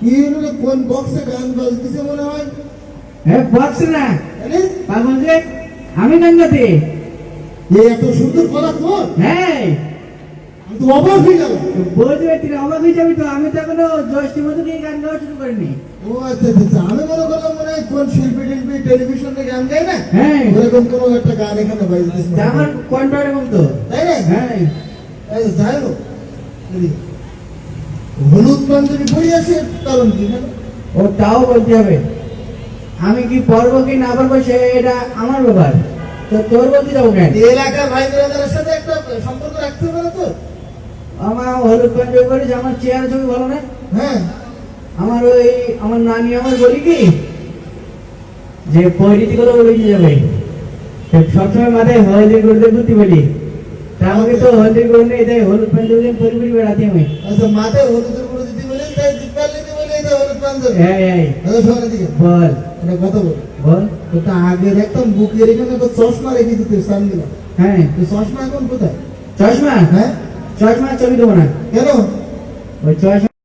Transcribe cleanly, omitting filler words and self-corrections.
কি হলো কোন বক্সে গান বাজতেছে মনে হয়? হ্যাঁ বক্স না আরে পাগল যে আমি গান গাতে। এই এত সুন্দর গলা তোর, হ্যাঁ আমি তো অবাক হয়ে গেলাম। বলতে তুই অবাক হয়ে যাবি তো, আমি তো এখনো জ্যৈষ্ঠী মতো দিয়ে গান গাওয়া শুরু করিনি। ও আচ্ছা আচ্ছা, আমি মনে করলাম মনে হয় কোন শিল্পী টিল্পী টেলিভিশনে গান গায় না, হ্যাঁ ওরকম কোনো একটা গান এখানে বাজতেছে তা আমার কণ্ঠ এরকম তো। তাই না? হ্যাঁ এই যাই হোক, হলুদ পাঞ্জাবি পরে আছে কারণ কি জানো? ও তাও বলতে হবে, আমি কি পড়বো কি না পড়বো সে এটা আমার ব্যাপার, তো তোর বলতে যাবো কেন? এই এলাকার ভাই ব্রাদারের সাথে একটা সম্পর্ক রাখতে হবে না তো? আমার হলুদ পাঞ্জাবি পরেছে, আমার চেয়ার ছবি ভালো না। হ্যাঁ আমার ওই আমার নানি আমার বলি কি যে পরিচিতি গুলো বলে দিয়ে যাবে, সবসময় মাথায় হলদি গুঁড়ো ঘুরতে বলি, তা আমাকে তো হলদি গুঁড়ো নেই, তাই হলুদ পাঞ্জাবি পরি পরি বেড়াতে আমি। আচ্ছা, মাথায় হলুদের গুঁড়ো দিতে বলে তাই দীপাল দিতে বলে এটা হলুদ পাঞ্জাবি। এই এই আচ্ছা শোনো দিকে বল একটা কথা বল। বল। ওটা আগে দেখতাম বুকের এখানে তো চশমা রেখে দিতে সামনে, হ্যাঁ তো চশমা এখন কোথায়? চশমা, হ্যাঁ চশমা ছবি দেবো না, কেন? ওই চশমা